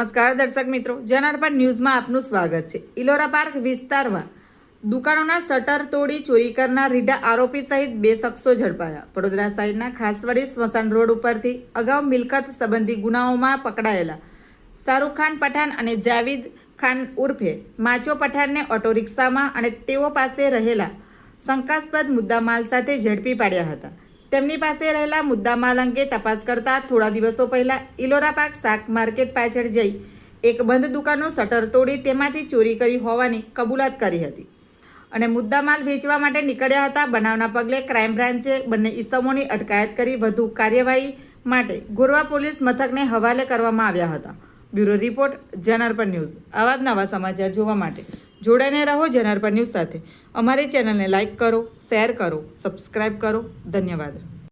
નમસ્કાર દર્શક મિત્રો, જનાર્પણ ન્યૂઝમાં આપનું સ્વાગત છે। ઇલોરા પાર્ક વિસ્તારમાં દુકાનોના શટર તોડી ચોરી કરનાર રીઢા આરોપી સહિત 2 શખ્સો ઝડપાયા। વડોદરા શહેરના ખાસવાડી સ્મશાન રોડ ઉપરથી અગાઉ મિલકત સંબંધી ગુનાઓમાં પકડાયેલા શાહરૂખ ખાન પઠાણ અને જાવેદ ખાન ઉર્ફે માચો પઠાણને ઓટો રિક્ષામાં અને તેઓ પાસે રહેલા શંકાસ્પદ મુદ્દામાલ સાથે ઝડપી પાડ્યા હતા। તેમની પાસે રહેલા મુદ્દામાલ અંગે તપાસ કરતા થોડા દિવસો પહેલા ઇલોરા પાર્ક શાક માર્કેટ પાછળ જઈ એક બંધ દુકાનનું શટર તોડી તેમાંથી ચોરી કરી હોવાની કબૂલાત કરી હતી અને મુદ્દામાલ વેચવા માટે નીકળ્યા હતા। બનાવના પગલે ક્રાઇમ બ્રાન્ચે બંને ઇસમોની અટકાયત કરી વધુ કાર્યવાહી માટે ગોરવા પોલીસ મથકને હવાલે કરવામાં આવ્યા હતા। Bureau report, જનાર્પણ news. આવા જ નવા સમાચાર જોવા માટે જોડાઈને રહો જનાર્પણ ન્યૂઝ સાથે। અમારી ચેનલને લાઇક કરો, શેર કરો, સબસ્ક્રાઇબ કરો। ધન્યવાદ।